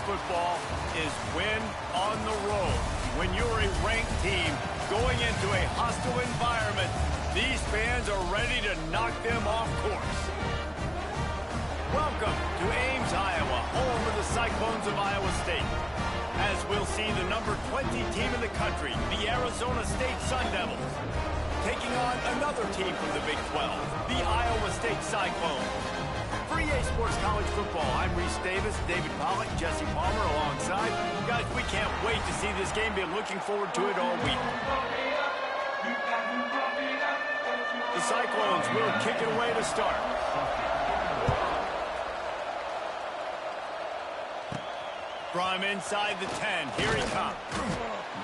football is win on the road. When you're a ranked team going into a hostile environment, these fans are ready to knock them off course. Welcome to Ames, Iowa, home of the Cyclones of Iowa State. As we'll see the number 20 team in the country, the Arizona State Sun Devils, taking on another team from the Big 12, the Iowa State Cyclones. For EA Sports College Football, I'm Reese Davis, David Pollack, Jesse Palmer alongside. Guys, we can't wait to see this game. Been looking forward to it all week. The Cyclones will kick it away to start. From inside the 10, here he comes.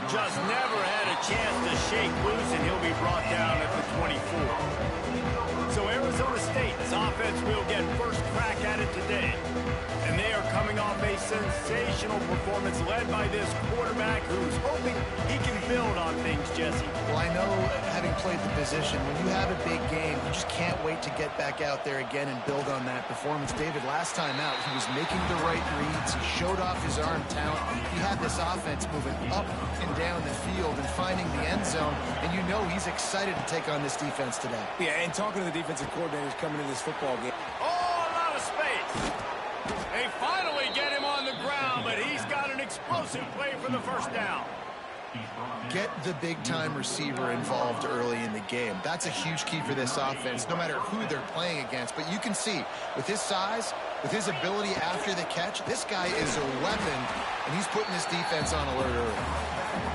Just never had a chance to shake loose, and he'll be brought down at the 24. So Arizona State's offense will get first crack at it today. And they are coming off a sensational performance led by this quarterback who's hoping he can build on things, Jesse. Well, I know, having played the position, when you have a big game, you just can't wait to get back out there again and build on that performance. David, last time out, he was making the right reads. He showed off his arm talent. He had this offense moving up and down the field and finding the end zone. And you know he's excited to take on this defense today. Yeah, and talking to the defensive coordinators coming into this football game. Oh, a lot of space. They finally get him on the ground, but he's got an explosive play for the first down. Get the big-time receiver involved early in the game. That's a huge key for this offense, no matter who they're playing against. But you can see, with his size, with his ability after the catch, this guy is a weapon, and he's putting his defense on alert early.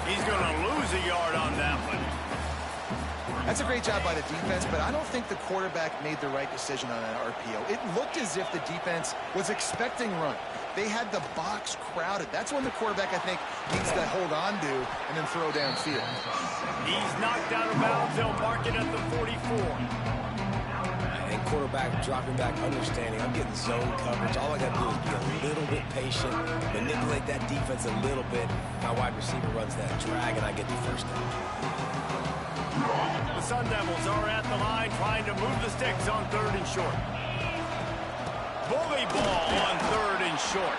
He's going to lose a yard on that one. That's a great job by the defense, but I don't think the quarterback made the right decision on that RPO. It looked as if the defense was expecting run. They had the box crowded. That's when the quarterback, I think, needs to hold on to and then throw downfield. He's knocked out of bounds. They'll mark it at the 44. And quarterback dropping back, understanding I'm getting zone coverage. All I got to do is be a little bit patient, manipulate that defense a little bit. My wide receiver runs that drag, and I get the first down. The Sun Devils are at the line trying to move the sticks on 3rd and short. Bully ball on 3rd and short.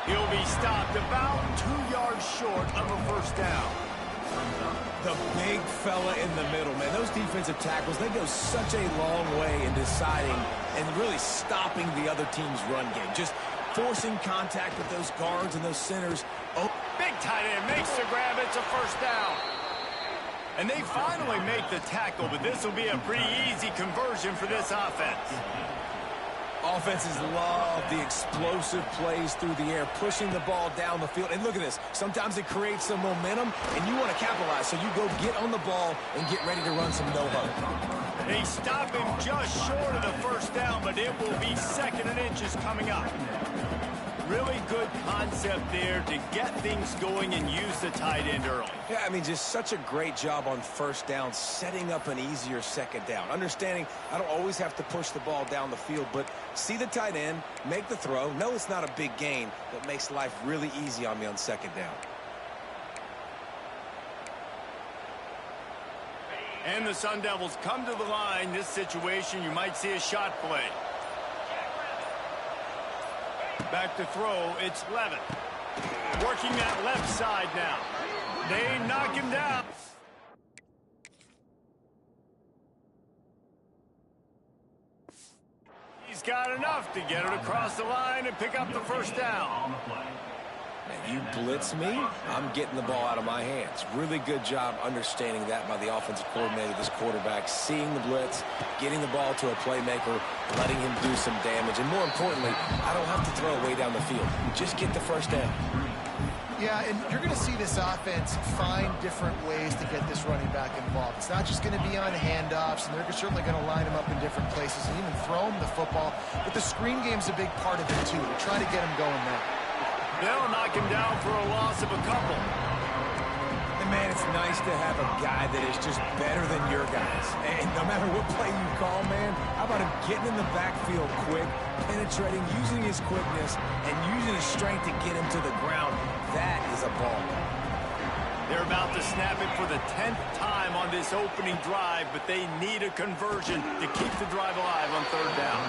He'll be stopped about 2 yards short of a first down. The big fella in the middle, man. Those defensive tackles, they go such a long way in deciding and really stopping the other team's run game. Just forcing contact with those guards and those centers. Oh, big tight end makes the grab. It's a first down. And they finally make the tackle, but this will be a pretty easy conversion for this offense. Offenses love the explosive plays through the air, pushing the ball down the field. And look at this. Sometimes it creates some momentum, and you want to capitalize. So you go get on the ball and get ready to run some no-huddle. They stop him just short of the first down, but it will be 2nd and inches coming up. Really good concept there to get things going and use the tight end early. Yeah, I mean, just such a great job on first down, setting up an easier second down. Understanding I don't always have to push the ball down the field, but see the tight end, make the throw. No, it's not a big gain, but makes life really easy on me on 2nd down. And the Sun Devils come to the line. This situation, you might see a shot play. Back to throw, it's Levin. Working that left side now. They knock him down. He's got enough to get it across the line and pick up the first down. Man, you blitz me, I'm getting the ball out of my hands. Really good job understanding that by the offensive coordinator, this quarterback, seeing the blitz, getting the ball to a playmaker, letting him do some damage. And more importantly, I don't have to throw it way down the field. Just get the first down. Yeah, and you're going to see this offense find different ways to get this running back involved. It's not just going to be on handoffs, and they're certainly going to line him up in different places and even throw him the football. But the screen game's a big part of it, too. They're trying to get him going there. They'll knock him down for a loss of a couple. And, man, it's nice to have a guy that is just better than your guys. And no matter what play you call, man, how about him getting in the backfield quick, penetrating, using his quickness, and using his strength to get him to the ground. That is a ball. They're about to snap it for the 10th time on this opening drive, but they need a conversion to keep the drive alive on 3rd down.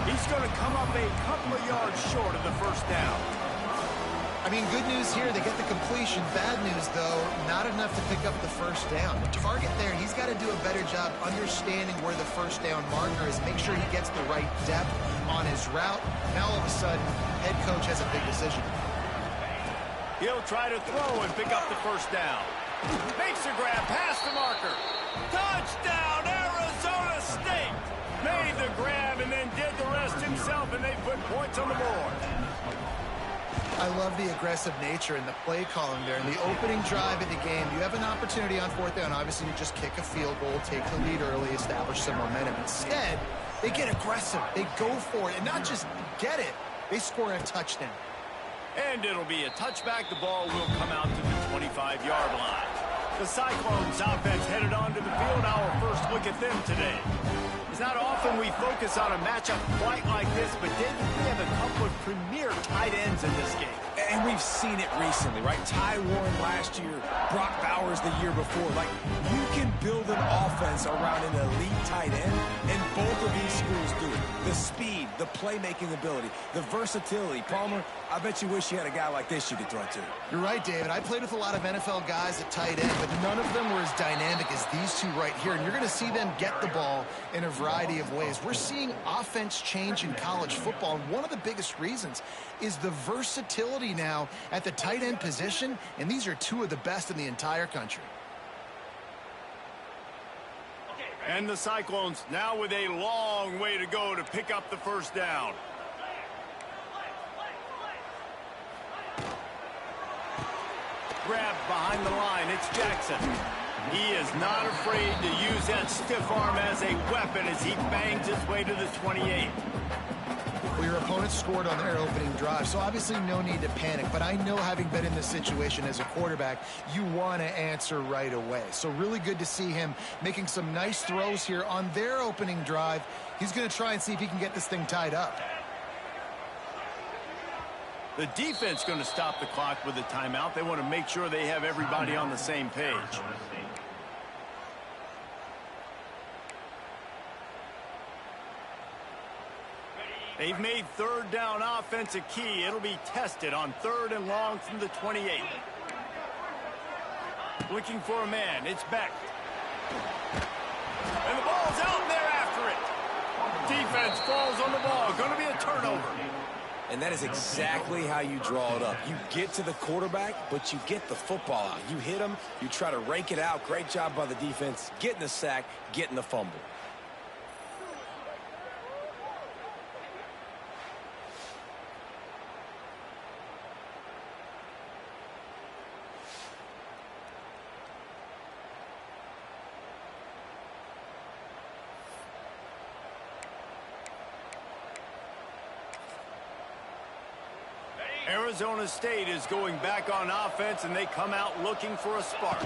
He's going to come up a couple of yards short of the first down. I mean, good news here, they get the completion. Bad news, though, not enough to pick up the first down. The target there, he's got to do a better job understanding where the first down marker is, make sure he gets the right depth on his route. Now, all of a sudden, head coach has a big decision. He'll try to throw and pick up the first down. Makes a grab past the marker. Touchdown, Arizona State! Made the grab and then did the rest himself, and they put points on the board. I love the aggressive nature and the play calling there. In the opening drive of the game, you have an opportunity on fourth down. Obviously, you just kick a field goal, take the lead early, establish some momentum. Instead, they get aggressive. They go for it. And not just get it, they score a touchdown. And it'll be a touchback. The ball will come out to the 25-yard line. The Cyclones offense headed onto the field. Our first look at them today. It's not often we focus on a matchup quite like this, but David, we have a couple of premier tight ends in this game. And we've seen it recently, right? Ty Warren last year, Brock Bowers the year before. Like, you can build an offense around an elite tight end, and both of these schools do it. The speed, the playmaking ability, the versatility. Palmer, I bet you wish you had a guy like this you could throw to. You're right, David. I played with a lot of NFL guys at tight end, but none of them were as dynamic as these two right here. And you're going to see them get the ball in a variety of ways. We're seeing offense change in college football, and one of the biggest reasons is the versatility now at the tight end position, and these are two of the best in the entire country. And the Cyclones now with a long way to go to pick up the first down. Grab behind the line, it's Jackson. He is not afraid to use that stiff arm as a weapon as he bangs his way to the 28. Well, your opponent scored on their opening drive, so obviously no need to panic. But I know, having been in this situation as a quarterback, you want to answer right away. So really good to see him making some nice throws here on their opening drive. He's going to try and see if he can get this thing tied up. The defense going to stop the clock with a timeout. They want to make sure they have everybody on the same page. They've made third down offense a key. It'll be tested on third and long from the 28. Looking for a man. It's Beck. And the ball's out, and they're after it. Defense falls on the ball. Going to be a turnover. And that is exactly how you draw it up. You get to the quarterback, but you get the football out. You hit him, you try to rake it out. Great job by the defense, getting the sack, getting the fumble. Arizona State is going back on offense, and they come out looking for a spark.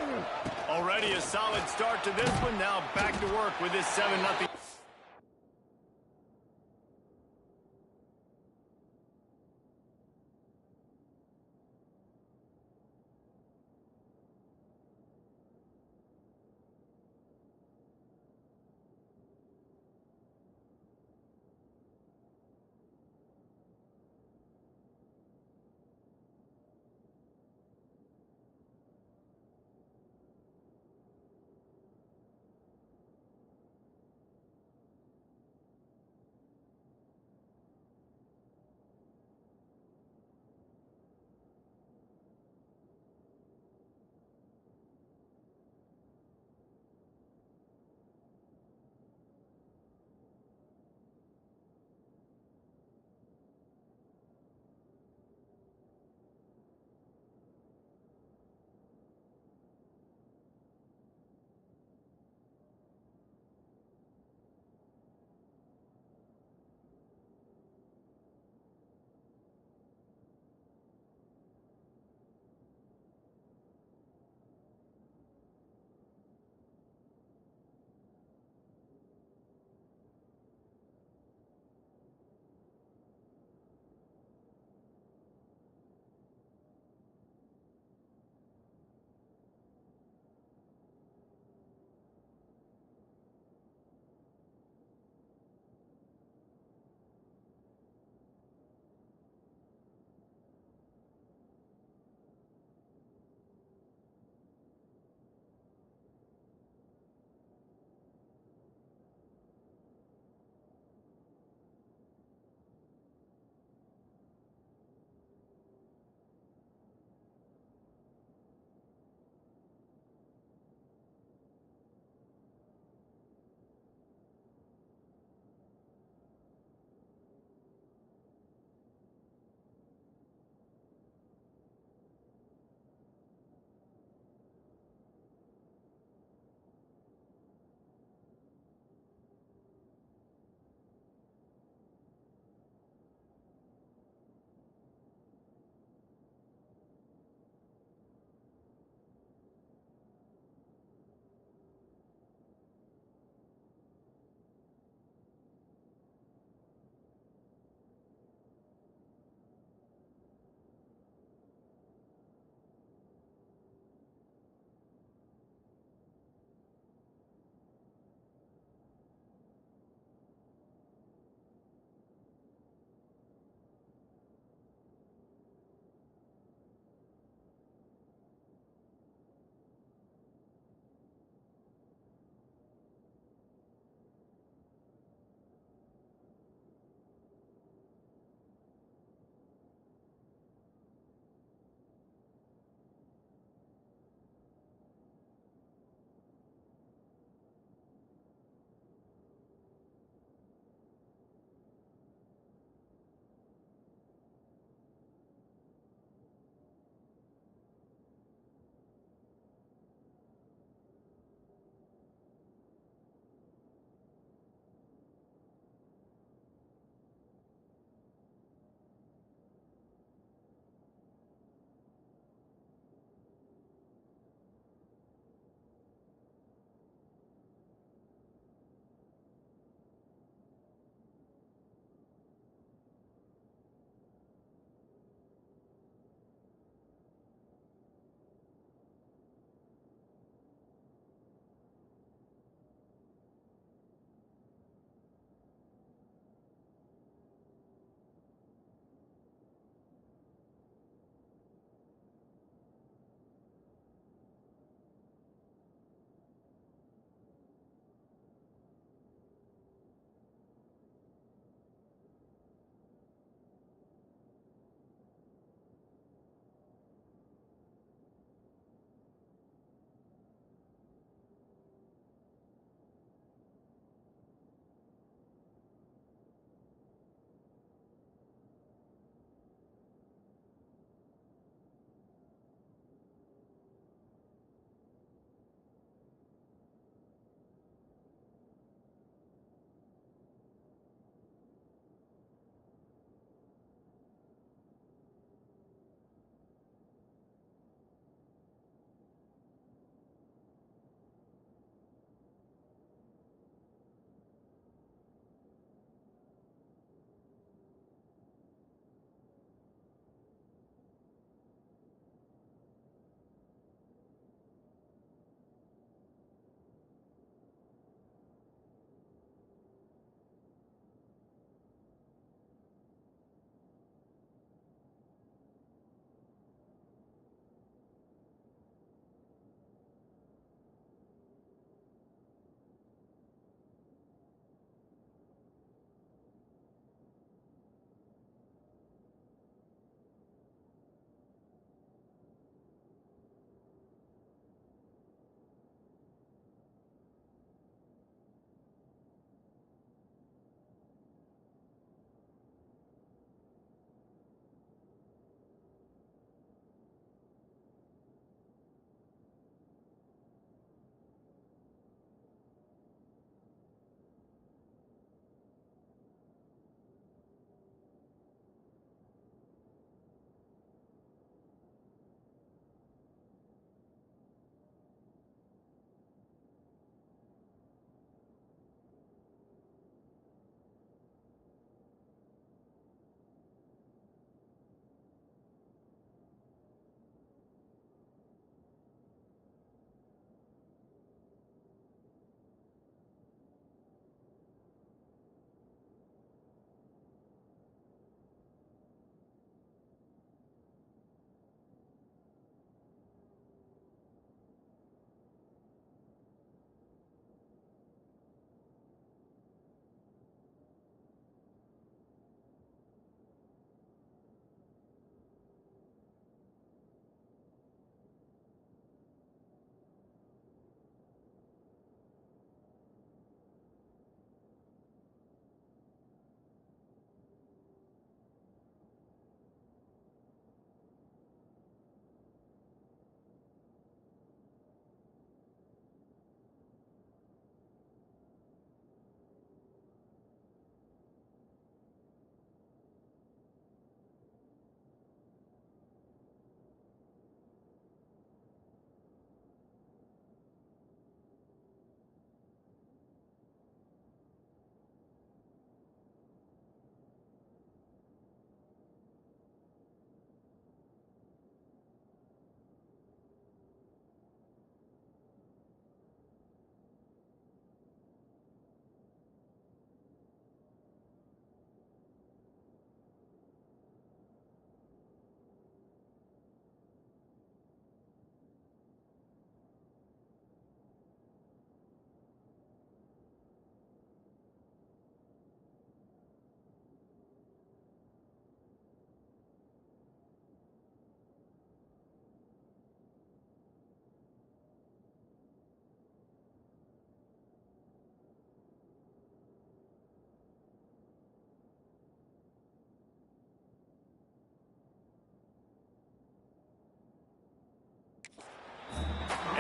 Already a solid start to this one. Now back to work with this 7-0.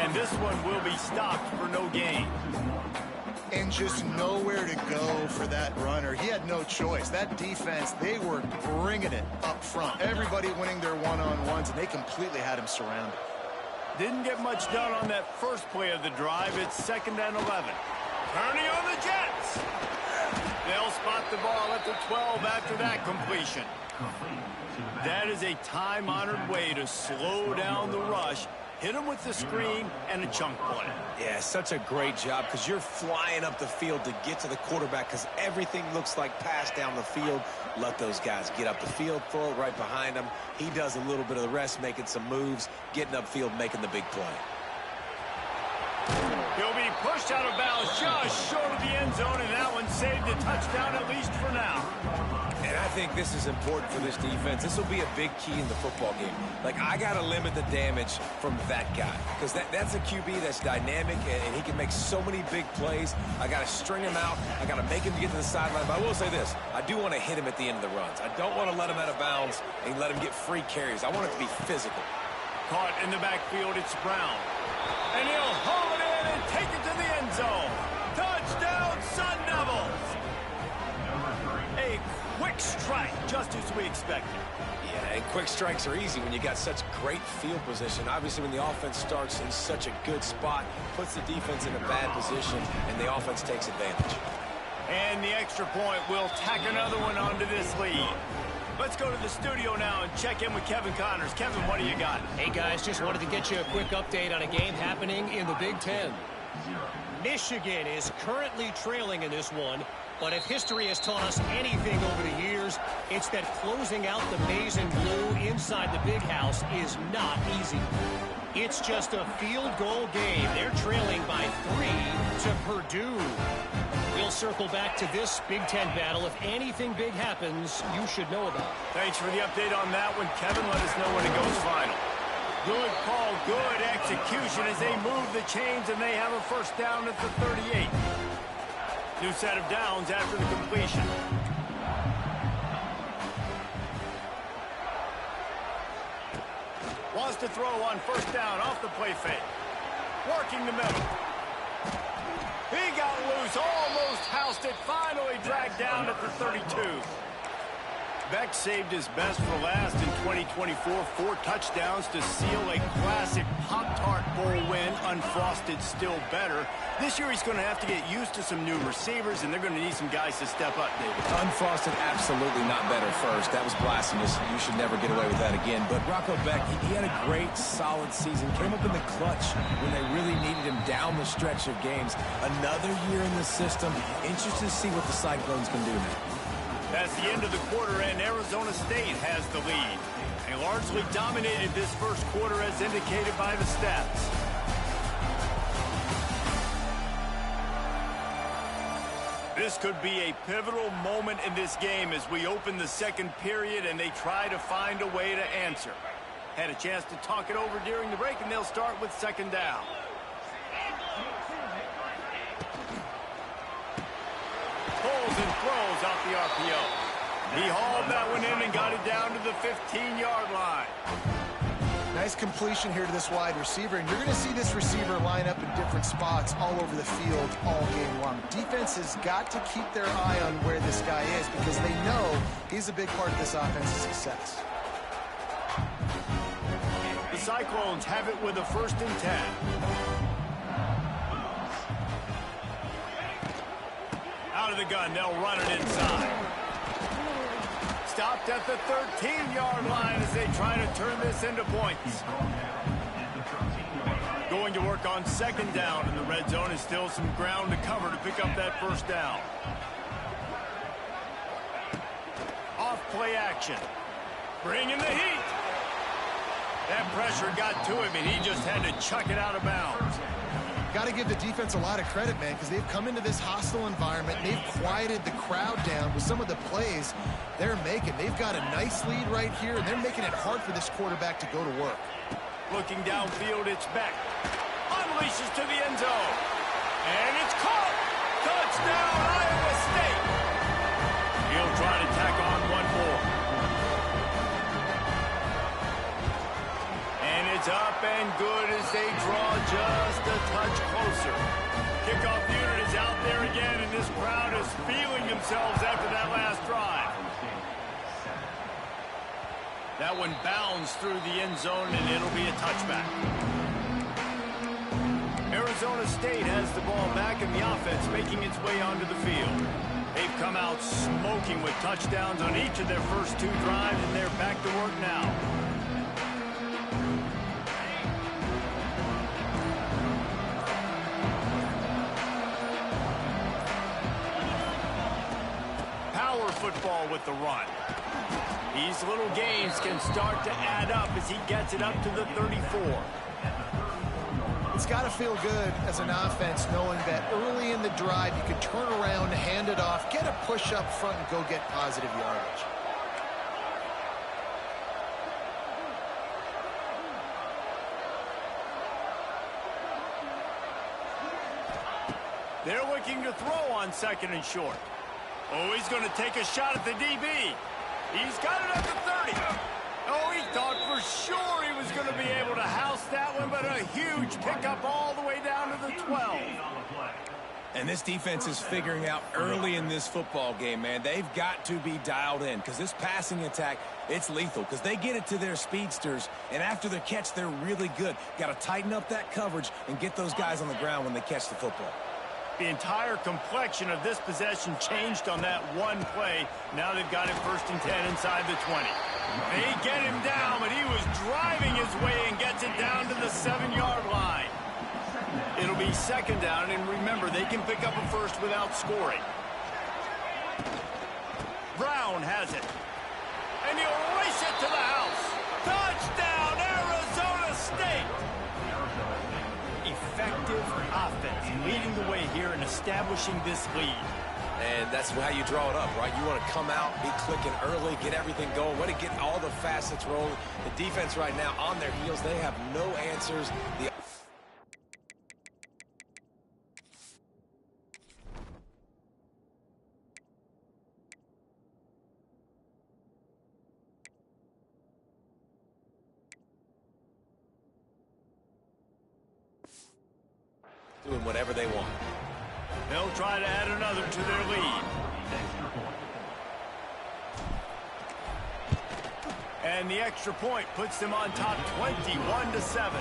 And this one will be stopped for no gain. And just nowhere to go for that runner. He had no choice. That defense, they were bringing it up front. Everybody winning their one-on-ones, and they completely had him surrounded. Didn't get much done on that first play of the drive. It's 2nd and 11. Turning on the Jets. They'll spot the ball at the 12 after that completion. That is a time-honored way to slow down the rush. Hit him with the screen and a chunk play. Yeah, such a great job because you're flying up the field to get to the quarterback because everything looks like pass down the field. Let those guys get up the field, throw it right behind him. He does a little bit of the rest, making some moves, getting upfield, making the big play. He'll be pushed out of bounds just short of the end zone, and that one saved a touchdown at least for now. And I think this is important for this defense. This will be a big key in the football game. Like, I got to limit the damage from that guy because that's a QB that's dynamic, and he can make so many big plays. I got to string him out. I got to make him get to the sideline. But I will say this. I do want to hit him at the end of the runs. I don't want to let him out of bounds and let him get free carries. I want it to be physical. Caught in the backfield, it's Brown. And he'll haul it in and take it to the end zone. Touchdown, Sun Devils! A quick strike, just as we expected. Yeah, and quick strikes are easy when you got such great field position. Obviously, when the offense starts in such a good spot, puts the defense in a bad position, and the offense takes advantage. And the extra point will tack another one onto this lead. Let's go to the studio now and check in with Kevin Connors. Kevin, what do you got? Hey, guys, just wanted to get you a quick update on a game happening in the Big Ten. Michigan is currently trailing in this one, but if history has taught us anything over the years, it's that closing out the maize and blue inside the big house is not easy. It's just a field goal game. They're trailing by 3 to Purdue. We'll circle back to this Big Ten battle. If anything big happens, you should know about it. Thanks for the update on that one, Kevin. Let us know when it goes final. Good call, good execution as they move the chains, and they have a first down at the 38. New set of downs after the completion. Wants to throw on first down off the play fake. Working the middle. He got loose, almost housed it, finally dragged down at the 32. Beck saved his best for last in 2024. 4 touchdowns to seal a classic Pop-Tart Bowl win. Unfrosted, still better. This year he's going to have to get used to some new receivers, and they're going to need some guys to step up, David. Unfrosted, absolutely not better first. That was blasphemous. You should never get away with that again. But Rocco Beck, he had a great, solid season. Came up in the clutch when they really needed him down the stretch of games. Another year in the system. Interested to see what the Cyclones can do now. That's the end of the quarter, and Arizona State has the lead. They largely dominated this first quarter as indicated by the stats. This could be a pivotal moment in this game as we open the second period and they try to find a way to answer. Had a chance to talk it over during the break, and they'll start with second down. Pulls and throws off the RPO. He hauled that one in and got it down to the 15-yard line. Nice completion here to this wide receiver, and you're going to see this receiver line up in different spots all over the field all game long. Defense has got to keep their eye on where this guy is because they know he's a big part of this offense's success. The Cyclones have it with a 1st and 10. Out of the gun, they'll run it inside. Stopped at the 13-yard line as they try to turn this into points. Going to work on second down in the red zone is still some ground to cover to pick up that first down. Off play action. Bringing the heat. That pressure got to him, and he just had to chuck it out of bounds. Got to give the defense a lot of credit, man, because they've come into this hostile environment. They've quieted the crowd down with some of the plays they're making. They've got a nice lead right here, and they're making it hard for this quarterback to go to work. Looking downfield, it's Beck. Unleashes to the end zone. And it's caught. Touchdown, Iowa State. He'll try to tack on one more. And It's up and good as they draw just a touch closer. Kickoff unit is out there again, and this crowd is feeling themselves after that last drive. That one bounds through the end zone, and it'll be a touchback. Arizona State has the ball back in the offense, making its way onto the field. They've come out smoking with touchdowns on each of their first 2 drives, and they're back to work now. Power football with the run. These little gains can start to add up as he gets it up to the 34. It's got to feel good as an offense knowing that early in the drive you can turn around, hand it off, get a push up front, and go get positive yardage. They're looking to throw on 2nd and short. Oh, he's going to take a shot at the DB. He's got it at the 30. Oh, he thought for sure he was going to be able to house that one, but a huge pickup all the way down to the 12. And this defense is figuring out early in this football game, man. They've got to be dialed in because this passing attack, it's lethal because they get it to their speedsters, and after the catch, they're really good. Got to tighten up that coverage and get those guys on the ground when they catch the football. The entire complexion of this possession changed on that one play. Now they've got it 1st and 10 inside the 20. They get him down, but he was driving his way and gets it down to the 7-yard line. It'll be 2nd down, and remember, they can pick up a first without scoring. Brown has it. And he'll race it to the house. Touchdown, Arizona State! Effective offense leading the way here and establishing this lead. And that's how you draw it up, right? You want to come out, be clicking early, get everything going, want to get all the facets rolling. The defense right now on their heels, they have no answers. Doing whatever they want. They'll try to add another to their lead. And the extra point puts them on top 21-7.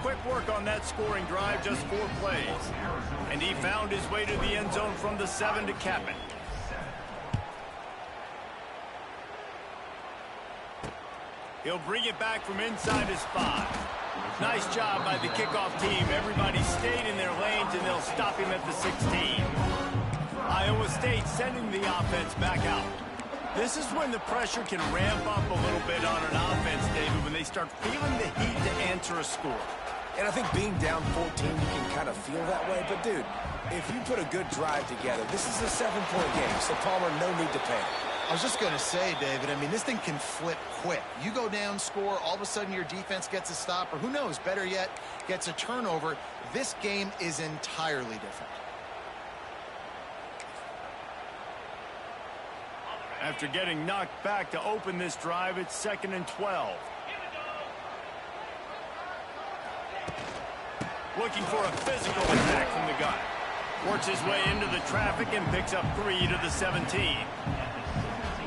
Quick work on that scoring drive, just 4 plays. And he found his way to the end zone from the 7 to cap it. He'll bring it back from inside his 5. Nice job by the kickoff team. Everybody stayed in their lanes, and they'll stop him at the 16. Iowa State sending the offense back out. This is when the pressure can ramp up a little bit on an offense, David, when they start feeling the heat to answer a score. And I think being down 14, you can kind of feel that way. But, dude, if you put a good drive together, this is a 7-point game, so Palmer, no need to panic. I was just going to say, David, I mean, this thing can flip quick. You go down, score, all of a sudden your defense gets a stop, or who knows, better yet, gets a turnover. This game is entirely different. After getting knocked back to open this drive, it's 2nd and 12. Looking for a physical attack from the gun. Works his way into the traffic and picks up 3 to the 17.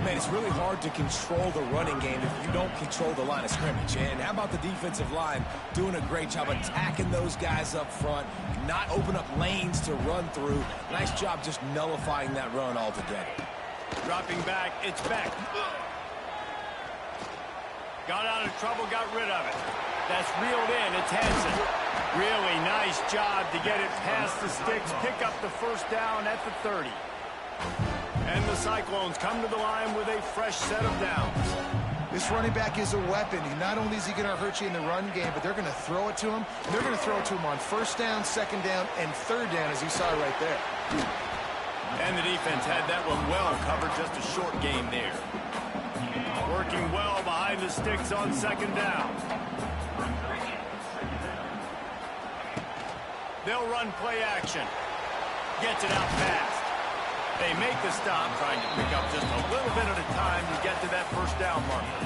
Man, it's really hard to control the running game if you don't control the line of scrimmage. And how about the defensive line doing a great job attacking those guys up front, not open up lanes to run through. Nice job just nullifying that run altogether. Dropping back, it's Beck. Got out of trouble, got rid of it. That's reeled in, it's Hansen. Really nice job to get it past the sticks, pick up the 1st down at the 30. And the Cyclones come to the line with a fresh set of downs. This running back is a weapon. Not only is he going to hurt you in the run game, but they're going to throw it to him. They're going to throw it to him on 1st down, 2nd down, and 3rd down, as you saw right there. And the defense had that one well covered, just a short game there. Working well behind the sticks on 2nd down. They'll run play action. Gets it out fast. They make the stop, trying to pick up just a little bit at a time to get to that 1st down marker.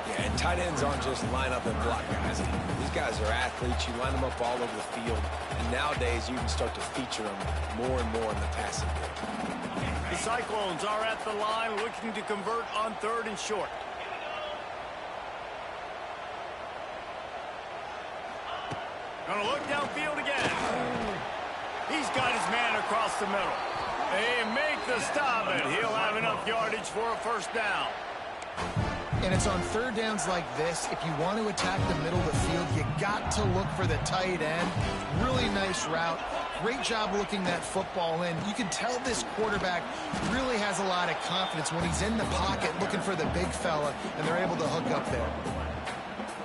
Yeah, and Tight ends aren't just line up and block guys. These guys are athletes. You line them up all over the field. And nowadays, you can start to feature them more and more in the passing game. The Cyclones are at the line looking to convert on 3rd and short. Gonna look downfield again. He's got his man across the middle. They make the stop, and he'll have enough yardage for a first down. And it's on 3rd downs like this. If you want to attack the middle of the field, you got to look for the tight end. Really nice route. Great job looking that football in. You can tell this quarterback really has a lot of confidence when he's in the pocket looking for the big fella, and they're able to hook up there.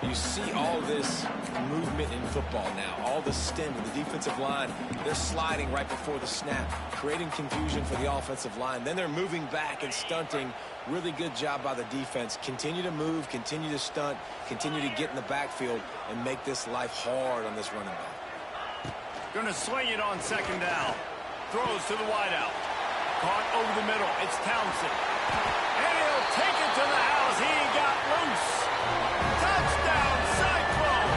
You see all this movement in football now, all the stem of the defensive line. They're sliding right before the snap, creating confusion for the offensive line. Then they're moving back and stunting. Really good job by the defense. Continue to move, continue to stunt, continue to get in the backfield, and make this life hard on this running back. Gonna swing it on 2nd down. Throws to the wideout. Caught over the middle. It's Townsend. And he'll take it to the house. He got loose. Touchdown, Cyclone!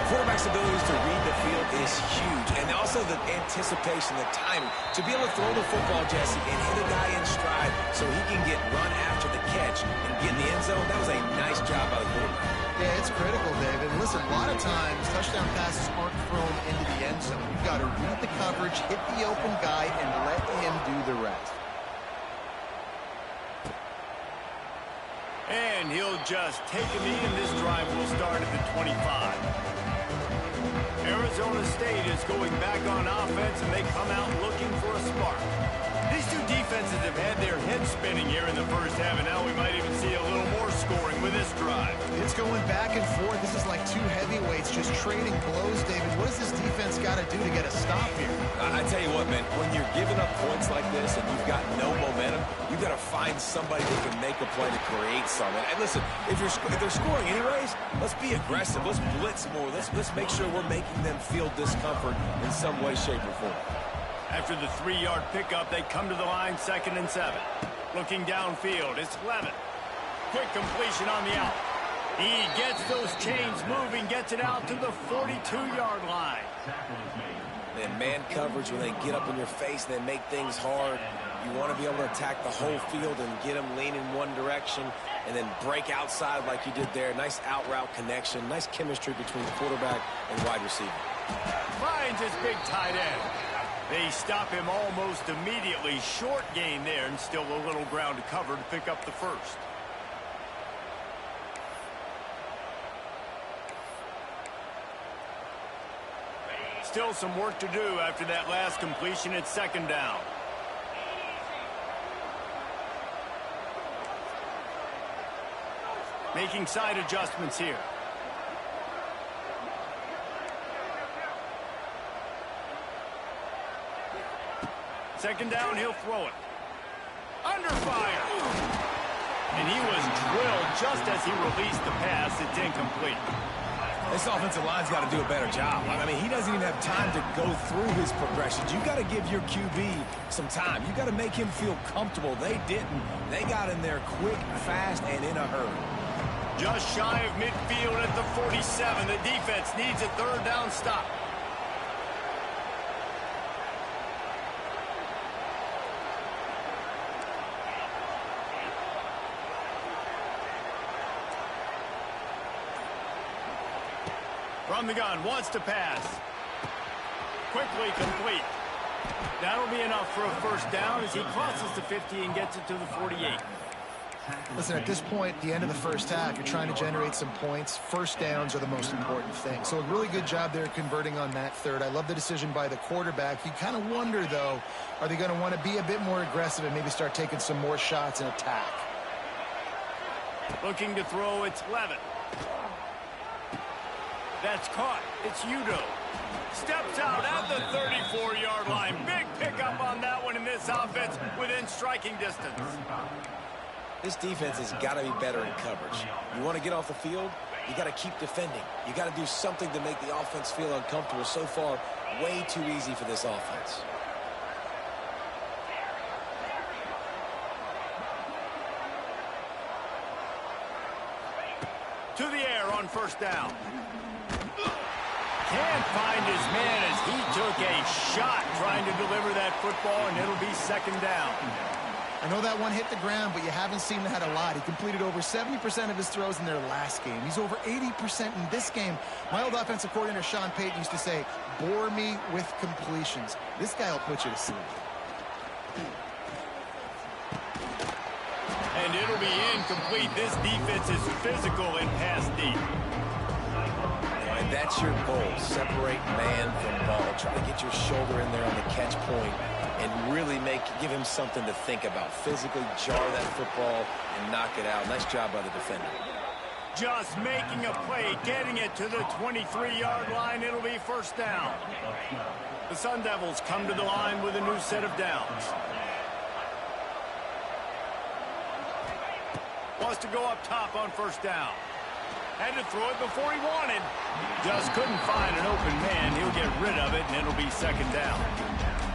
Quarterback's abilities to read the field is huge, and also the anticipation, the timing. To be able to throw the football, Jesse, and hit a guy in stride so he can get run after the catch and get in the end zone, that was a nice job by the quarterback. Yeah, it's critical, David. Listen, a lot of times, touchdown passes aren't thrown into the end zone. You've got to read the coverage, hit the open guy, and let him do the rest. And he'll just take a knee, and this drive will start at the 25. Arizona State is going back on offense, and they come out looking for a spark. These two defenses have had their heads spinning here in the first half, and now we might even see a little more scoring with this drive. It's going back and forth. This is like two heavyweights just trading blows, David. What does this defense got to do to get a stop here? I tell you what, man, when you're giving up points like this and you've got no momentum, you've got to find somebody that can make a play to create something. And listen, if they're scoring anyways, let's be aggressive. Let's blitz more. Let's make sure we're making them feel discomfort in some way, shape, or form. After the 3-yard pickup, they come to the line 2nd and 7. Looking downfield, it's Levin. Quick completion on the out. He gets those chains moving, gets it out to the 42-yard line. And man coverage, when they get up in your face, they make things hard. You want to be able to attack the whole field and get them leaning one direction and then break outside like you did there. Nice out route connection, nice chemistry between the quarterback and wide receiver. Finds his big tight end. They stop him almost immediately. Short gain there, and still a little ground to cover to pick up the first. Still some work to do after that last completion at 2nd down. Making side adjustments here. Second down, he'll throw it. Under fire. And he was drilled just as he released the pass. It's incomplete. This offensive line's got to do a better job. I mean, he doesn't even have time to go through his progressions. You got to give your QB some time. You got to make him feel comfortable. They didn't. They got in there quick, fast, and in a hurry. Just shy of midfield at the 47. The defense needs a 3rd down stop. From the gun, wants to pass. Quickly complete. That'll be enough for a first down as he crosses the 50 and gets it to the 48. Listen, at this point, at the end of the first half, you're trying to generate some points. First downs are the most important thing. So a really good job there converting on that 3rd. I love the decision by the quarterback. You kind of wonder, though, are they going to want to be a bit more aggressive and maybe start taking some more shots and attack? Looking to throw, it's Levin. That's caught. It's Udo. Steps out at the 34-yard line. Big pickup on that one in this offense within striking distance. This defense has got to be better in coverage. You want to get off the field, you got to keep defending. You got to do something to make the offense feel uncomfortable. So far, way too easy for this offense. to the air on first down. Can't find his man as he took a shot trying to deliver that football, and it'll be second down. I know that one hit the ground, but you haven't seen that a lot. He completed over 70% of his throws in their last game. He's over 80% in this game. My old offensive coordinator, Sean Payton, used to say, bore me with completions. This guy will put you to sleep. And it'll be incomplete. This defense is physical and pass deep. And that's your goal. Separate man from ball. Try to get your shoulder in there on the catch point and really give him something to think about. Physically jar that football and knock it out. Nice job by the defender. Just making a play, getting it to the 23-yard line. It'll be first down. The Sun Devils come to the line with a new set of downs. Wants to go up top on first down. Had to throw it before he wanted. Just couldn't find an open man. He'll get rid of it, and it'll be second down.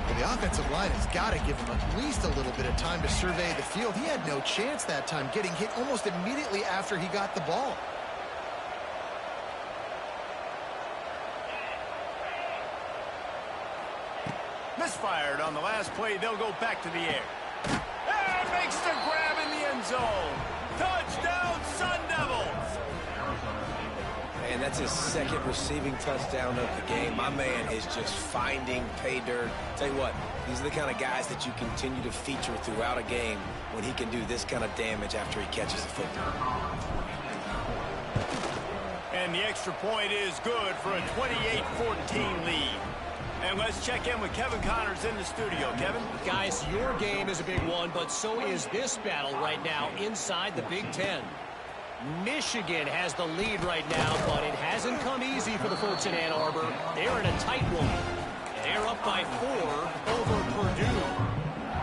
Well, the offensive line has got to give him at least a little bit of time to survey the field. He had no chance that time, getting hit almost immediately after he got the ball. Misfired on the last play. They'll go back to the air. And makes the grab in the end zone. Touchdown, Sun Devils! And that's his second receiving touchdown of the game. My man is just finding pay dirt. Tell you what, these are the kind of guys that you continue to feature throughout a game when he can do this kind of damage after he catches the football. And the extra point is good for a 28-14 lead. And let's check in with Kevin Connors in the studio. Kevin? Guys, your game is a big one, but so is this battle right now inside the Big Ten. Michigan has the lead right now, but it hasn't come easy for the folks in Ann Arbor. They're in a tight one. They're up by 4 over Purdue.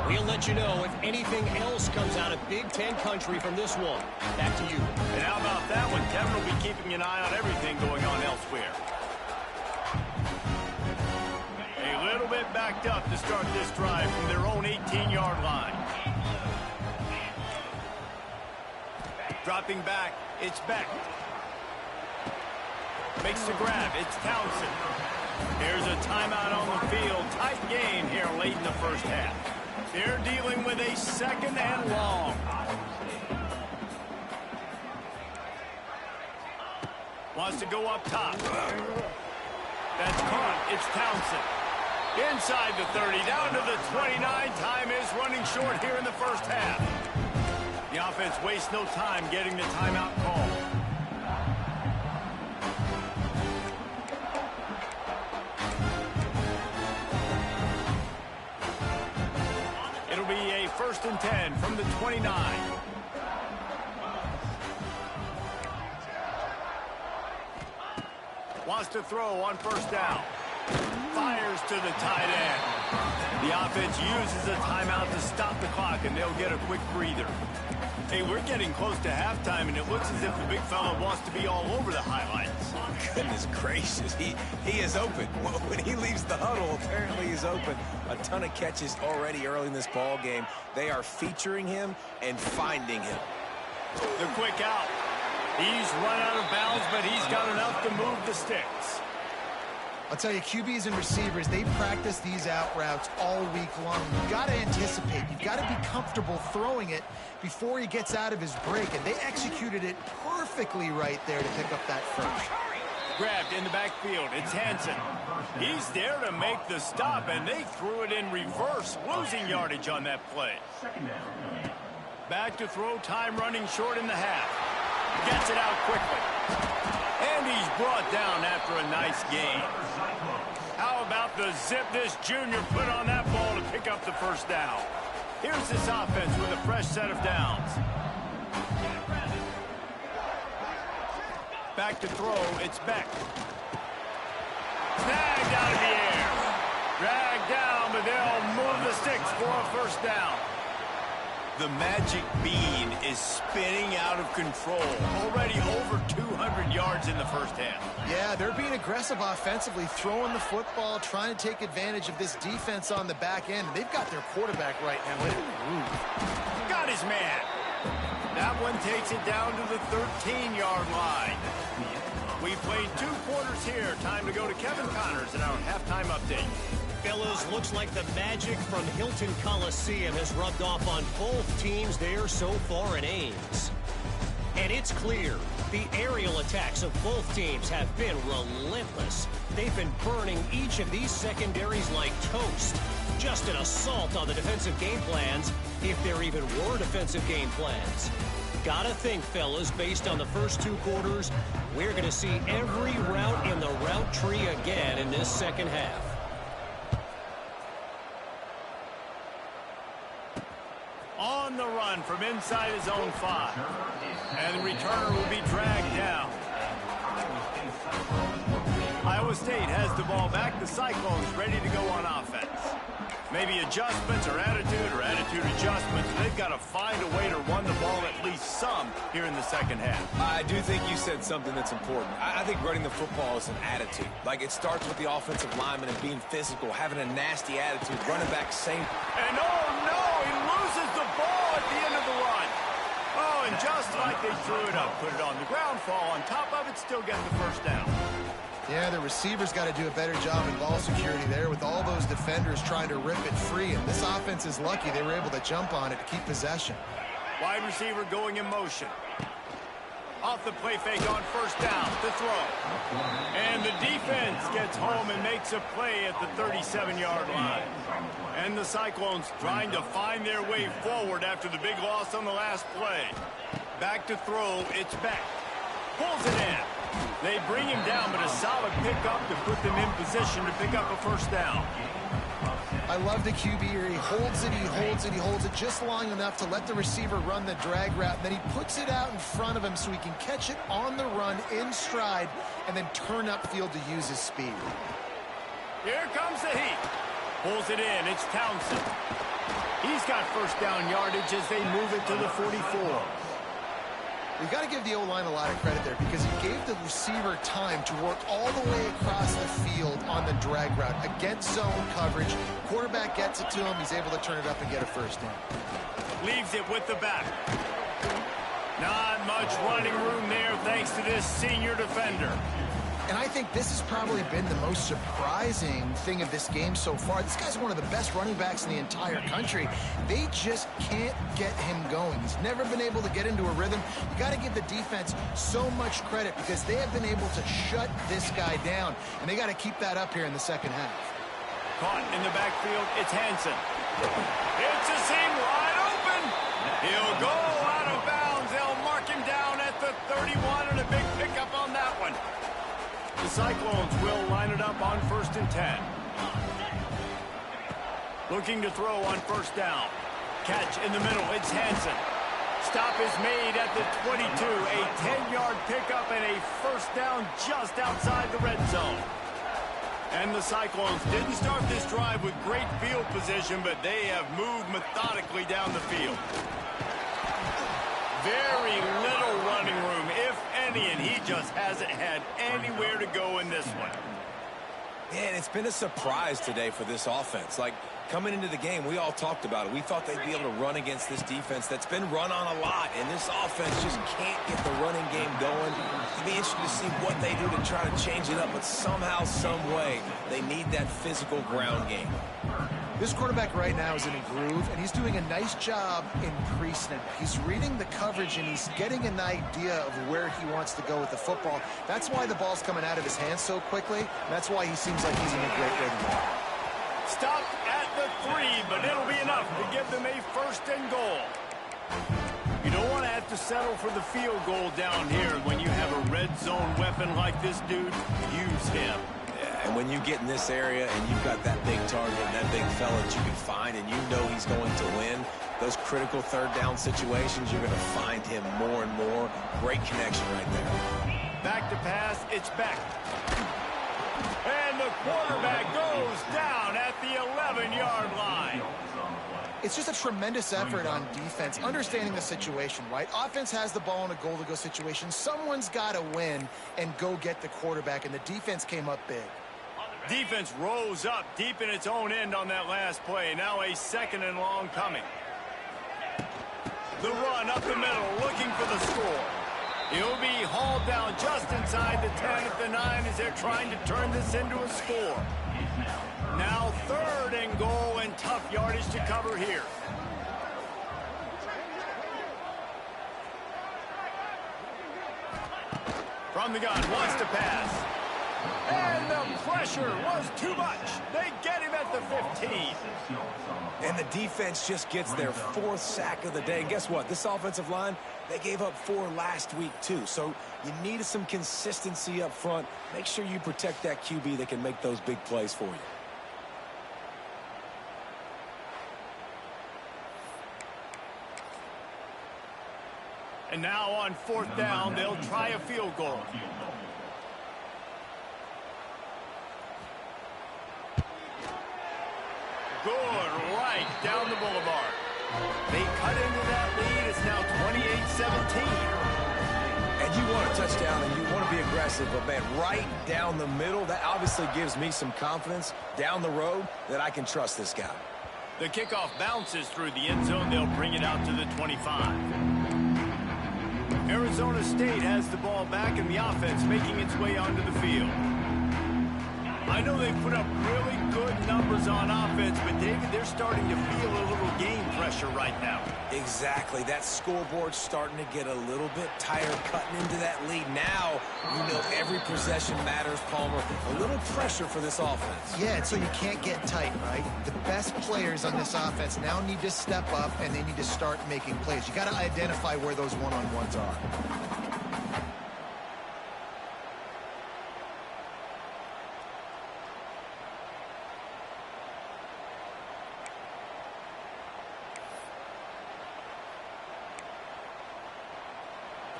We'll let you know if anything else comes out of Big Ten country from this one. Back to you. And how about that one? Kevin will be keeping an eye on everything going on elsewhere. A little bit backed up to start this drive from their own 18-yard line. Dropping back, it's Beck. Makes the grab, it's Townsend. There's a timeout on the field. Tight game here late in the first half. They're dealing with a second and long. Wants to go up top. That's caught, it's Townsend. Inside the 30, down to the 29. Time is running short here in the first half. The offense wastes no time getting the timeout call. It'll be a 1st and 10 from the 29. Wants to throw on first down. Fires to the tight end. The offense uses a timeout to stop the clock, and they'll get a quick breather. Hey, we're getting close to halftime, and it looks as if the big fella wants to be all over the highlights. Goodness gracious, he is open. When he leaves the huddle, apparently he's open. A ton of catches already early in this ball game. They are featuring him and finding him. The quick out. He's run out of bounds, but he's got enough to move the sticks. I'll tell you, QBs and receivers, they practice these out routes all week long. You've got to anticipate. You've got to be comfortable throwing it before he gets out of his break. And they executed it perfectly right there to pick up that first. Grabbed in the backfield. It's Hansen. He's there to make the stop, and they threw it in reverse, losing yardage on that play. Back to throw, time running short in the half. Gets it out quickly. And he's brought down after a nice gain. How about the zip this junior put on that ball to pick up the first down? Here's this offense with a fresh set of downs. Back to throw, it's Beck. Snagged out of the air. Dragged down, but they'll move the sticks for a first down. The magic bean is spinning out of control. Already over 200 yards in the first half. Yeah, they're being aggressive offensively, throwing the football, trying to take advantage of this defense on the back end. They've got their quarterback right now. Got his man. That one takes it down to the 13-yard line. played 2 quarters here. Time to go to Kevin Connors in our halftime update. Fellas, looks like the magic from Hilton Coliseum has rubbed off on both teams there so far in Ames. And it's clear, the aerial attacks of both teams have been relentless. They've been burning each of these secondaries like toast. Just an assault on the defensive game plans, if there even were defensive game plans. Gotta think, fellas, based on the first 2 quarters, we're going to see every route in the route tree again in this second half. On the run from inside his own 5. And the returner will be dragged down. Iowa State has the ball back. The Cyclones ready to go on offense. Maybe adjustments or attitude adjustments. They've got to find a way to run the ball at least some here in the second half. I do think you said something that's important. I think running the football is an attitude. Like, it starts with the offensive lineman and being physical, having a nasty attitude, running back same. And oh no, he loses the ball at the end of the run. Oh, and just like they threw it up, put it on the ground, fall on top of it, still getting the first down. Yeah, the receivers got to do a better job in ball security there with all those defenders trying to rip it free. And this offense is lucky they were able to jump on it to keep possession. Wide receiver going in motion. Off the play fake on first down, the throw. And the defense gets home and makes a play at the 37-yard line. And the Cyclones trying to find their way forward after the big loss on the last play. Back to throw, it's back. Pulls it in. They bring him down, but a solid pickup to put them in position to pick up a first down. I love the QB here. He holds it, he holds it, he holds it just long enough to let the receiver run the drag route. And then he puts it out in front of him so he can catch it on the run in stride and then turn upfield to use his speed. Here comes the heat. Pulls it in. It's Townsend. He's got first down yardage as they move it to the 44. We've got to give the O-line a lot of credit there because he gave the receiver time to work all the way across the field on the drag route against zone coverage. Quarterback gets it to him. He's able to turn it up and get a first down. Leaves it with the back. Not much running room there thanks to this senior defender. And I think this has probably been the most surprising thing of this game so far. This guy's one of the best running backs in the entire country. They just can't get him going. He's never been able to get into a rhythm. You got to give the defense so much credit because they have been able to shut this guy down. And they got to keep that up here in the second half. Caught in the backfield, it's Hansen. It's a seam wide open. He'll go out of bounds. They'll mark him down at the 31 and a big pickup on that one. The Cyclones will line it up on 1st and 10. Looking to throw on first down. Catch in the middle. It's Hansen. Stop is made at the 22. A 10-yard pickup and a first down just outside the red zone. And the Cyclones didn't start this drive with great field position, but they have moved methodically down the field. Very little running room, if any, and he just hasn't had anywhere to go in this one. Man, it's been a surprise today for this offense. Like, coming into the game, we all talked about it. We thought they'd be able to run against this defense that's been run on a lot, and this offense just can't get the running game going. It'll be interesting to see what they do to try to change it up, but somehow, some way, they need that physical ground game. This quarterback right now is in a groove, and he's doing a nice job in pre-snap. He's reading the coverage, and he's getting an idea of where he wants to go with the football. That's why the ball's coming out of his hands so quickly. That's why he seems like he's in a great rhythm. Stopped at the 3, but it'll be enough to give them a 1st and goal. You don't want to have to settle for the field goal down here when you have a red zone weapon like this dude. Use him. And when you get in this area and you've got that big target and that big fella that you can find and you know he's going to win, those critical third down situations, you're going to find him more and more. Great connection right there. Back to pass, it's back. And the quarterback goes down at the 11-yard line. It's just a tremendous effort on defense, understanding the situation, right? Offense has the ball in a goal-to-go situation. Someone's got to win and go get the quarterback, and the defense came up big. Defense rose up deep in its own end on that last play. Now a 2nd and long coming. The run up the middle, looking for the score. He'll be hauled down just inside the 10 at the 9 as they're trying to turn this into a score. Now 3rd and goal and tough yardage to cover here. From the gun, wants to pass. And the pressure was too much. They get him at the 15. And the defense just gets their 4th sack of the day. And guess what? This offensive line, they gave up 4 last week too. So you need some consistency up front. Make sure you protect that QB that can make those big plays for you. And now on 4th down, they'll try a field goal. Good right down the boulevard. They cut into that lead. It's now 28-17. And you want a touchdown and you want to be aggressive, but man, right down the middle, that obviously gives me some confidence down the road that I can trust this guy. The kickoff bounces through the end zone. They'll bring it out to the 25. Arizona State has the ball back in the offense, making its way onto the field. I know they've put up really good numbers on offense, but David, they're starting to feel a little game pressure right now. Exactly. That scoreboard's starting to get a little bit tired cutting into that lead. Now, you know every possession matters, Palmer. A little pressure for this offense. Yeah, and so you can't get tight, right? The best players on this offense now need to step up, and they need to start making plays. You got to identify where those one-on-ones are.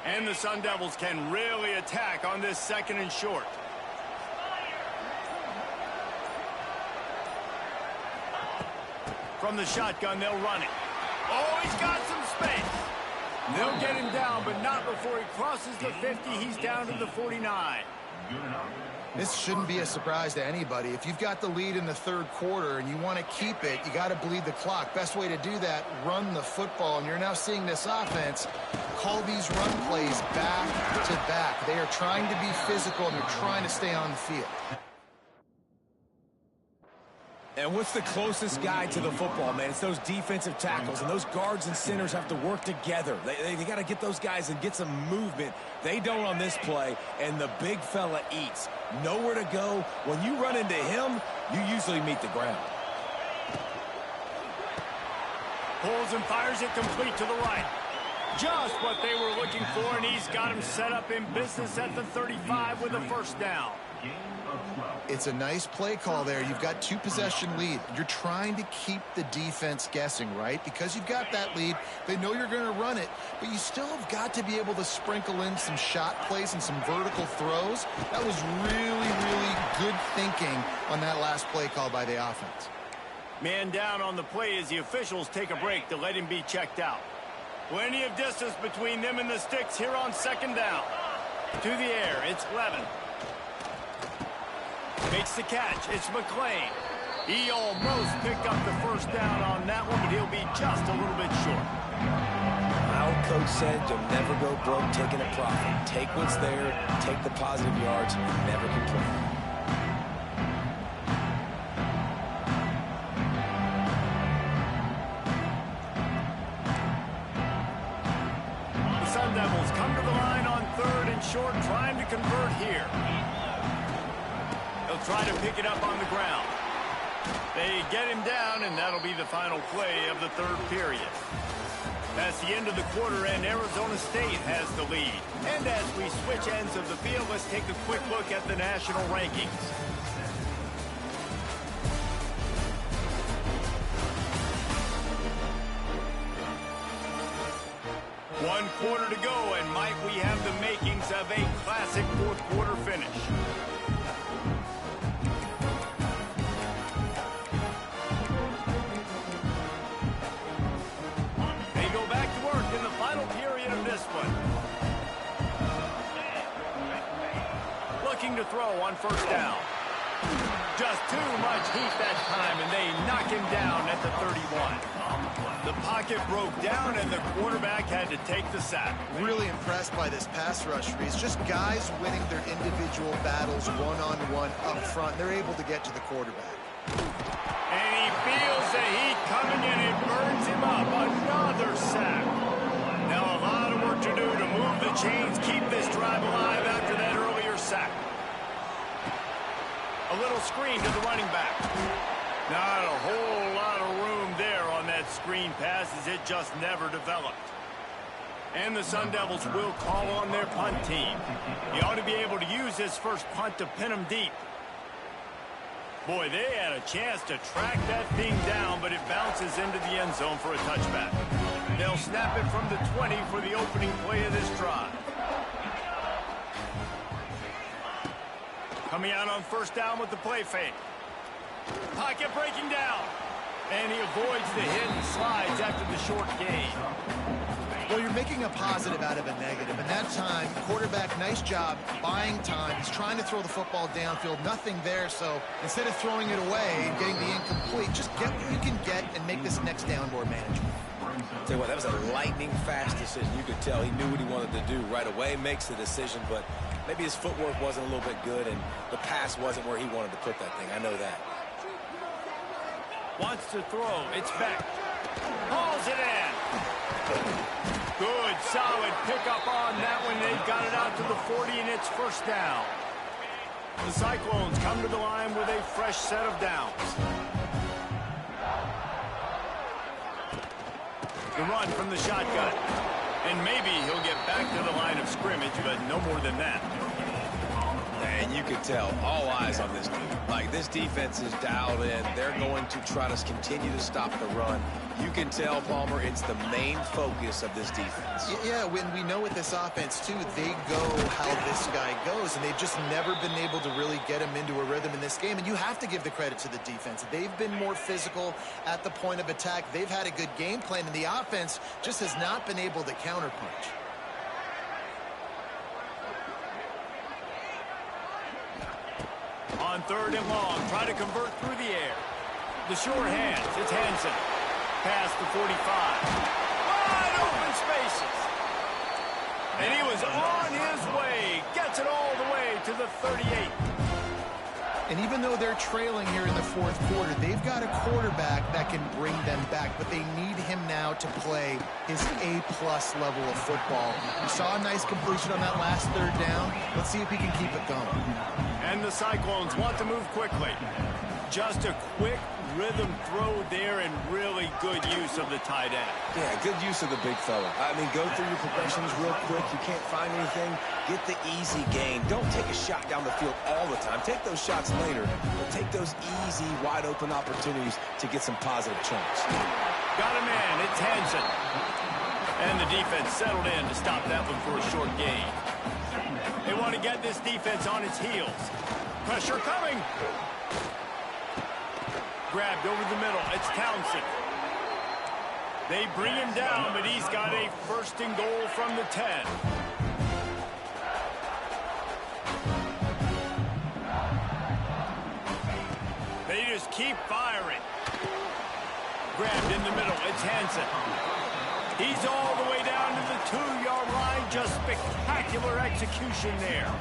And the Sun Devils can really attack on this 2nd and short. From the shotgun, they'll run it. Oh, he's got some space. They'll get him down, but not before he crosses the 50. He's down to the 49. This shouldn't be a surprise to anybody. If you've got the lead in the 3rd quarter and you want to keep it, you got to bleed the clock. Best way to do that, run the football. And you're now seeing this offense call these run plays back to back. They are trying to be physical, and they're trying to stay on the field. And what's the closest guy to the football, man? It's those defensive tackles, and those guards and centers have to work together. They got to get those guys and get some movement. They don't on this play, and the big fella eats. Nowhere to go. When you run into him, you usually meet the ground. Pulls and fires it complete to the right. Just what they were looking for, and he's got him set up in business at the 35 with a 1st down. It's a nice play call there. You've got 2-possession lead. You're trying to keep the defense guessing, right? Because you've got that lead, they know you're going to run it, but you still have got to be able to sprinkle in some shot plays and some vertical throws. That was really, really good thinking on that last play call by the offense. Man down on the play as the officials take a break to let him be checked out. Plenty of distance between them and the sticks here on 2nd down. To the air, it's Levin. Makes the catch. It's McClain. He almost picked up the 1st down on that one, but he'll be just a little bit short. My old coach said you'll never go broke taking a profit. Take what's there, take the positive yards, never complain. The Sun Devils come to the line on 3rd and short, trying to convert here. They'll try to pick it up on the ground. They get him down, and that'll be the final play of the 3rd period. That's the end of the quarter, and Arizona State has the lead. And as we switch ends of the field, let's take a quick look at the national rankings. One quarter to go, and might we have the makings of a classic 4th quarter finish. They go back to work in the final period of this one. Looking to throw on 1st down. Just too much heat that time, and they knock him down at the 31. The pocket broke down, and the quarterback had to take the sack. Really impressed by this pass rush, Reese. Just guys winning their individual battles one-on-one up front. They're able to get to the quarterback. And he feels the heat coming, and it burns him up. Another sack. Now a lot of work to do to move the chains, keep this drive alive after that earlier sack. A little screen to the running back. Not a whole lot of room there on that screen pass, as it just never developed. And the Sun Devils will call on their punt team. He ought to be able to use his first punt to pin him deep. Boy, they had a chance to track that thing down, but it bounces into the end zone for a touchback. They'll snap it from the 20 for the opening play of this drive. Coming out on first down with the play fake. Pocket breaking down. And he avoids the hit and slides after the short gain. Well, you're making a positive out of a negative. And that time, quarterback, nice job buying time. He's trying to throw the football downfield. Nothing there. So instead of throwing it away and getting the incomplete, just get what you can get and make this next down more manageable. Tell you what, that was a lightning-fast decision. You could tell he knew what he wanted to do right away, makes the decision, but maybe his footwork wasn't a little bit good, and the pass wasn't where he wanted to put that thing. I know that. Wants to throw. It's back. Hauls it in. Good, solid pickup on that one. They got it out to the 40, and it's first down. The Cyclones come to the line with a fresh set of downs. The run from the shotgun. And maybe he'll get back to the line of scrimmage, but no more than that. And you can tell all eyes on this dude. Like, this defense is dialed in. They're going to try to continue to stop the run. You can tell, Palmer, it's the main focus of this defense. Yeah, when we know with this offense, too, they go how this guy goes, and they've just never been able to really get him into a rhythm in this game. And you have to give the credit to the defense. They've been more physical at the point of attack. They've had a good game plan, and the offense just has not been able to counterpunch. On third and long, try to convert through the air. The short hands, it's Hansen. Past the 45. Wide open spaces. And he was on his way. Gets it all the way to the 38. And even though they're trailing here in the fourth quarter, they've got a quarterback that can bring them back, but they need him now to play his A-plus level of football. We saw a nice completion on that last third down. Let's see if he can keep it going. And the Cyclones want to move quickly. Just a quick rhythm throw there, and really good use of the tight end. Yeah, good use of the big fella. I mean, go through your progressions real quick. You can't find anything, get the easy gain. Don't take a shot down the field all the time. Take those shots later, but take those easy, wide-open opportunities to get some positive chunks. Got a man. It's Hansen. And the defense settled in to stop that one for a short gain. They want to get this defense on its heels. Pressure coming. Grabbed over the middle. It's Townsend. They bring him down, but he's got a first and goal from the 10. They just keep firing. Grabbed in the middle. It's Hansen. He's all the way down to the 2-yard line. Just spectacular execution there.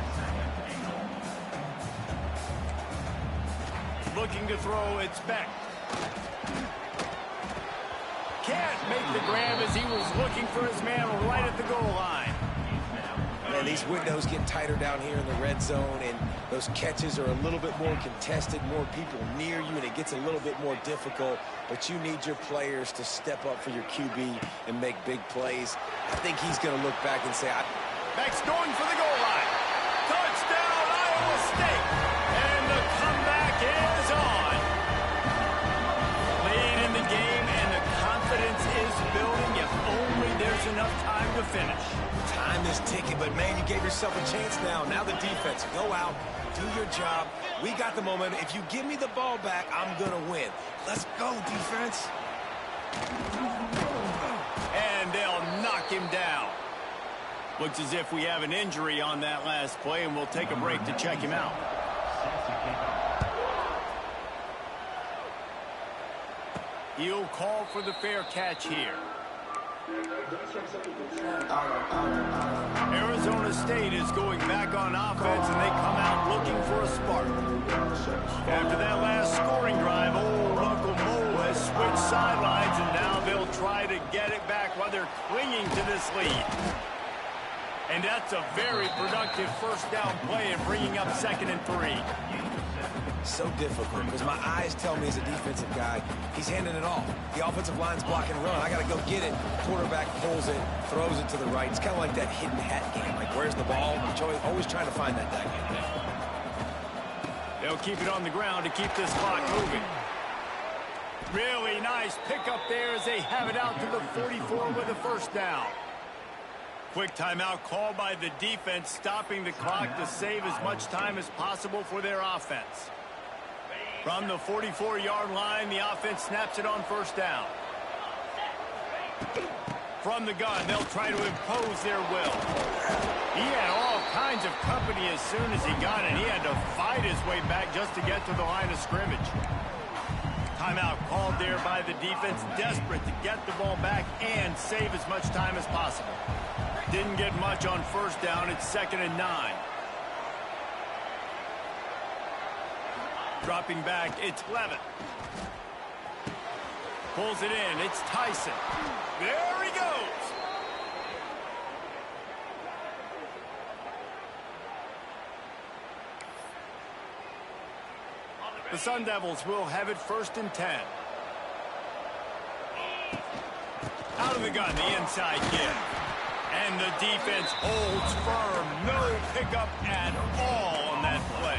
Looking to throw, it's Beck. Can't make the grab as he was looking for his man right at the goal line. And these windows get tighter down here in the red zone, and those catches are a little bit more contested, more people near you, and it gets a little bit more difficult. But you need your players to step up for your QB and make big plays. I think he's going to look back and say, Beck's going for the goal line. Touchdown, Iowa State. And the comeback is on. Late in the game, and the confidence is building. If only there's enough time to finish. Time is ticking, but man, you gave yourself a chance now. Now the defense, go out, do your job. We got the momentum. If you give me the ball back, I'm going to win. Let's go, defense. And they'll knock him down. Looks as if we have an injury on that last play, and we'll take a break to check him out. He'll call for the fair catch here. Arizona State is going back on offense, and they come out looking for a spark. After that last scoring drive, old Uncle Mo has switched sidelines, and now they'll try to get it back while they're clinging to this lead. And that's a very productive first down play and bringing up 2nd and 3. So difficult because my eyes tell me as a defensive guy, he's handing it off. The offensive line's blocking run. I got to go get it. Quarterback pulls it, throws it to the right. It's kind of like that hidden hat game. Like, where's the ball? I'm always trying to find that game. They'll keep it on the ground to keep this clock moving. Really nice pickup there as they have it out to the 44 with a first down. Quick timeout called by the defense, stopping the clock to save as much time as possible for their offense. From the 44-yard line, the offense snaps it on first down. From the gun, they'll try to impose their will. He had all kinds of company as soon as he got it. He had to fight his way back just to get to the line of scrimmage. Timeout called there by the defense, desperate to get the ball back and save as much time as possible. Didn't get much on first down. It's 2nd and 9. Dropping back, it's Levin. Pulls it in, it's Tyson. There he goes. The Sun Devils will have it 1st and 10. Out of the gun, the inside give. And the defense holds firm. No pickup at all on that play.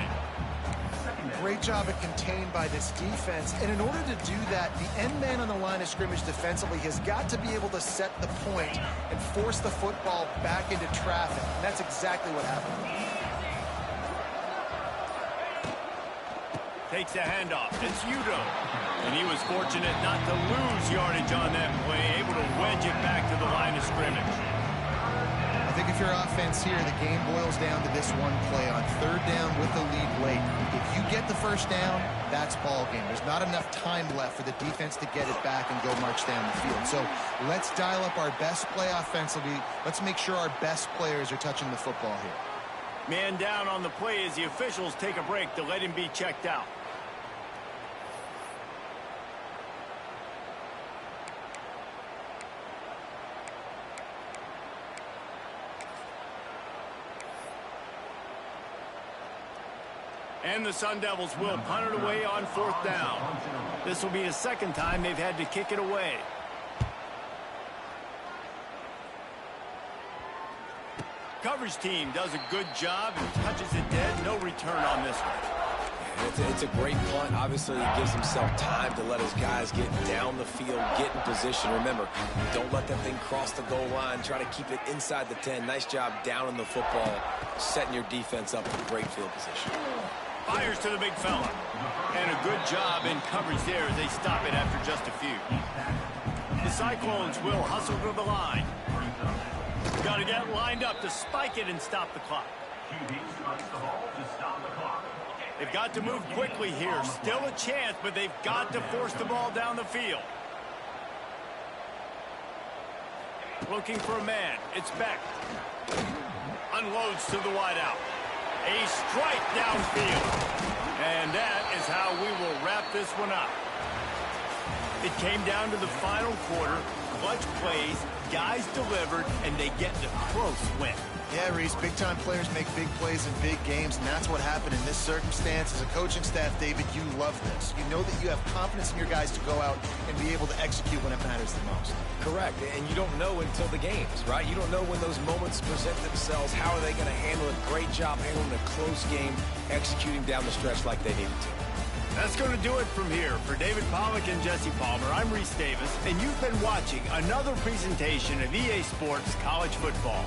Great job at contained by this defense. And in order to do that, the end man on the line of scrimmage defensively has got to be able to set the point and force the football back into traffic. And that's exactly what happened. Takes the handoff. It's Udo. And he was fortunate not to lose yardage on that play, able to wedge it back to the line of scrimmage. I think if you're offense here, the game boils down to this one play on 3rd down with the lead late. If you get the first down, that's ball game. There's not enough time left for the defense to get it back and go march down the field. So let's dial up our best play offensively. Let's make sure our best players are touching the football here. Man down on the play as the officials take a break to let him be checked out. And the Sun Devils will punt it away on 4th down. This will be the 2nd time they've had to kick it away. Coverage team does a good job and touches it dead. No return on this one. It's a great punt. Obviously, he gives himself time to let his guys get down the field, get in position. Remember, don't let that thing cross the goal line. Try to keep it inside the 10. Nice job down in the football, setting your defense up for great field position. Fires to the big fella. And a good job in coverage there as they stop it after just a few. The Cyclones will hustle to the line. Got to get lined up to spike it and stop the clock. They've got to move quickly here. Still a chance, but they've got to force the ball down the field. Looking for a man. It's Beck. Unloads to the wideout. A strike downfield. And that is how we will wrap this one up. It came down to the final quarter. Clutch plays, guys delivered, and they get the close win. Yeah, Reese, big-time players make big plays in big games, and that's what happened in this circumstance. As a coaching staff, David, you love this. You know that you have confidence in your guys to go out and be able to execute when it matters the most. Correct, and you don't know until the games, right? You don't know when those moments present themselves. How are they going to handle it? Great job handling a close game, executing down the stretch like they needed to. That's going to do it from here. For David Pollack and Jesse Palmer, I'm Reese Davis, and you've been watching another presentation of EA Sports College Football.